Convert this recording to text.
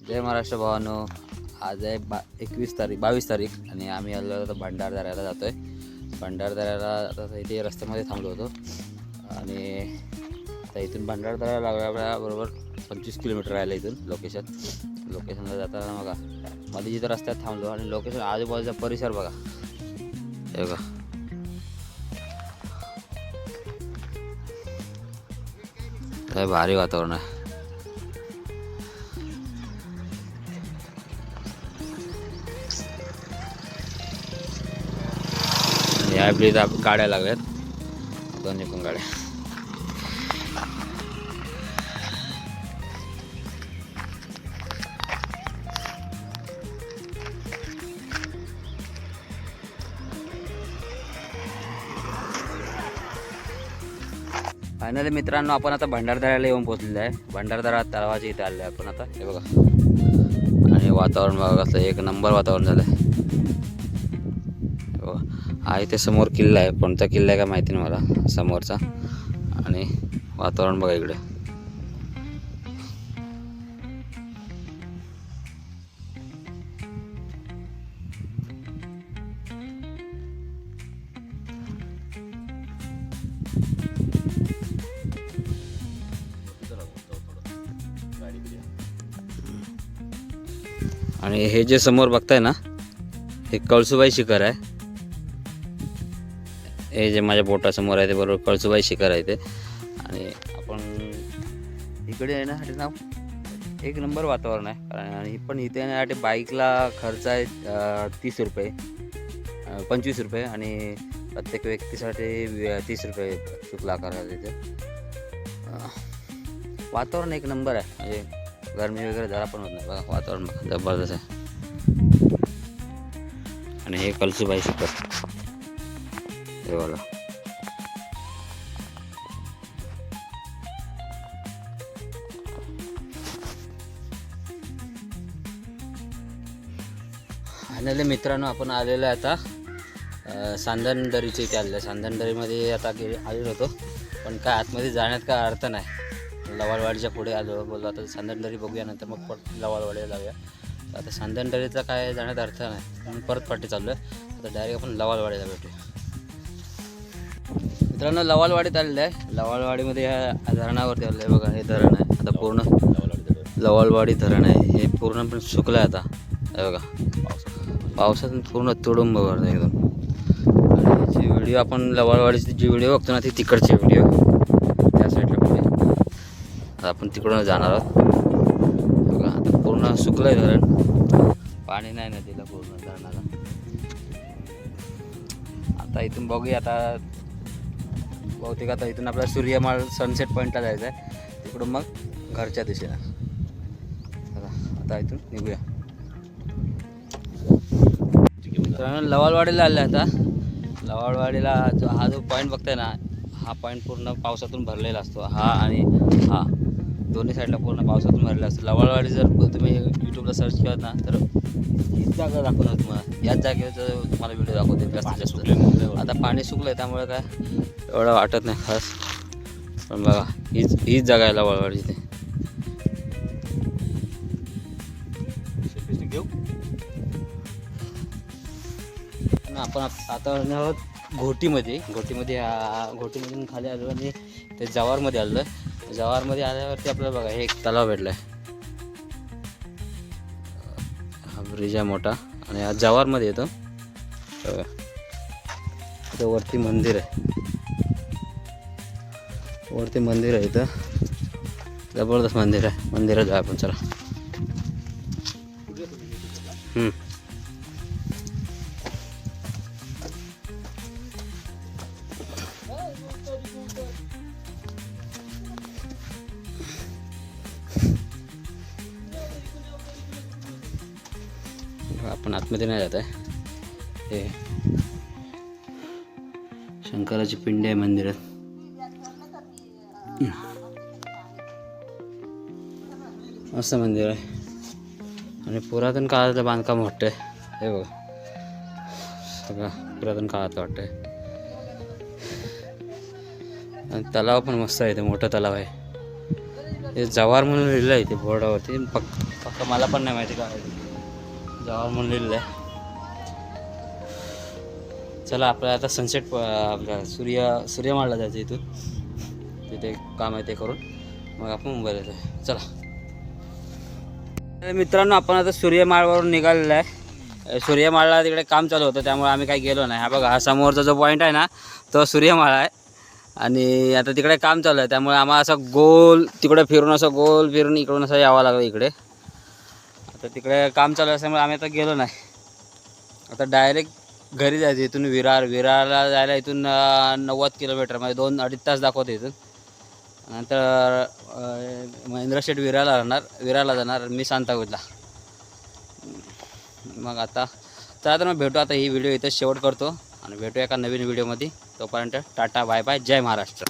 जय महाराष्ट्र भावानो. आज आहे 22 तारीख आणि आम्ही आलो होतो भंडारदऱ्याला जातो आहे. भंडारदऱ्याला आता इथे रस्त्यामध्ये थांबलो होतो आणि आता इथून भंडारदऱ्याला लागल्याबरोबर 25 किलोमीटर राहिलं इथून लोकेशनला जाताना बघा मध्ये जिथं रस्त्यात थांबलो आणि लोकेशन आजूबाजूचा परिसर बघा हे बघा. काय भारी वातावरण आहे. या गाड्या लागल्यात दोन्ही पण गाड्या. फायनली मित्रांनो आपण आता भंडारदऱ्याला येऊन पोहोचलेलो आहे. भंडारदरा तलावाच्या इथे आले आपण आता. हे बघा आणि वातावरण बघा कसं एक नंबर वातावरण झालं आहे. हा इथे समोर किल्ला आहे. कोणता किल्ला आहे का माहिती नाही मला समोरचा. आणि वातावरण बघा इकडे. आणि हे जे समोर बघताय ना हे कळसुबाई शिखर आहे. हे जे माझ्या बोटासमोर आहे ते बरोबर कळसुबाई शिखर आहे ते. आणि आपण इकडे येण्यासाठी ना एक नंबर वातावरण आहे. आणि पण इथे येण्यासाठी बाईकला खर्च आहे 30 रुपये 25 रुपये आणि प्रत्येक व्यक्तीसाठी 30 रुपये शुल्क आकारला तिथे. वातावरण एक नंबर आहे. म्हणजे गरमी वगैरे जरा पण होत नाही बघा. वातावरण बघा जबरदस्त आहे. आणि हे कळसुबाई शिखर हे वाला. आणि मित्रांनो आपण आलेलो आहे आता सांदनदरीच्या इथे आलेलं आहे. सांदनदरीमध्ये आता आलेलो होतो पण काय आतमध्ये जाण्यात काय अर्थ नाही. लवाळवाडीच्या पुढे आलो बोललो आता सांदनदरी बघूया नंतर मग लवाळवाडीला जाऊया. आता सांदनदरीचा काय जाण्यात अर्थ नाही म्हणून परत पाठी चाललो आहे. आता डायरेक्ट आपण लवाळवाडीला भेटूया. मित्रांनो लवाळवाडीत आलेलं आहे. लवाळवाडीमध्ये ह्या धरणावरती आलेलं आहे बघा. हे धरण आहे आता पूर्ण लवाळवाडी धरण आहे. हे पूर्णपणे सुकलं आहे आता. हे बघा पावसातून पूर्ण तुडुंब भरतं एकदम. आणि जी व्हिडिओ आपण लवाळवाडीची जी व्हिडिओ बघतो ना ती तिकडची व्हिडिओ त्या साईडला पुढे. आता आपण तिकडून जाणार आहोत. बघा आता पूर्ण सुकलं आहे धरण. पाणी नाही नदीला पूर्ण धरणाला. आता इथून बघूया आता बहुतेक आता इथून आपल्याला सूर्यमाळ सनसेट पॉईंटला जायचं आहे. तिकडून मग घरच्या दिशेला. आता इथून निघूया. लवाळवाडीला आलं आता. लवाळवाडीला हा जो पॉईंट बघताय ना हा पॉईंट पूर्ण पावसातून भरलेला असतो. हा आणि हा दोन्ही साईडला पूर्ण पावसातून भरलेला असतो. लवाळवाडी जर तुम्ही यूट्यूबला सर्च केलं ना तर हीच जागा दाखवणार तुम्हाला. याच जागेवर तुम्हाला व्हिडिओ दाखवते जास्तीत जास्त. आता पाणी सुकलं आहे त्यामुळे काय एवढं वाटत नाही खास. पण बघा हीच जागा आहे लवाळवाडीची. आपण आता आहोत घोटीमध्ये. घोटीमधून खाली आलो आणि ते जवारमध्ये आलो आहे. जवारमध्ये आल्यावरती आपल्याला बघा हे एक तलाव भेटला आहे. हा ब्रिज आहे मोठा आणि हा जवारमध्ये येतो. इथं वरती मंदिर आहे. इथं जबरदस्त मंदिर आहे. मंदिरात जा आपण चला. आपण आतमध्ये नाही जात आहे. हे शंकराची पिंडी आहे मंदिरात. मस्त मंदिर आहे आणि पुरातन काळातलं बांधकाम वाटतंय. हे बघा सगळं पुरातन काळात वाटतंय. आणि तलाव पण मस्त आहे. ते मोठा तलाव आहे. हे जवार म्हणून लिहिलं आहे ते बोर्डावरती. फक्त मला पण नाही माहिती काय जवाहर म्हणून लिहिलेलं आहे. चला आपल्याला आता सनसेट आपल्या सूर्यमाळला जायचं इथून. तिथे काम आहे ते करून मग आपण मुंबईला जायचं. चला मित्रांनो, आपण आता सूर्यमाळवरून निघालेलं आहे. सूर्यमाळला तिकडे काम चालू होतं त्यामुळे आम्ही काही गेलो नाही. हा बघा, हा समोरचा जो पॉईंट आहे ना तो सूर्यमाळा आहे. आणि आता तिकडे काम चालू आहे त्यामुळे आम्हाला असं गोल तिकडे फिरून असं गोल फिरून इकडून असं यावं लागलं इकडे. आता तिकडे काम चालू असल्यामुळे आम्ही आता गेलो नाही. आता डायरेक्ट घरी जायचं. इथून विरारला जायला इथून 90 किलोमीटर म्हणजे 2-2.5 तास दाखवते इथून. नंतर महेंद्र शेठ विरारला जाणार, मी सांताक्रूजला. मग आता चला तर मग भेटू. आता ही व्हिडिओ इथं शेवट करतो आणि भेटू एका नवीन व्हिडिओमध्ये. तोपर्यंत टाटा बाय बाय, जय महाराष्ट्र.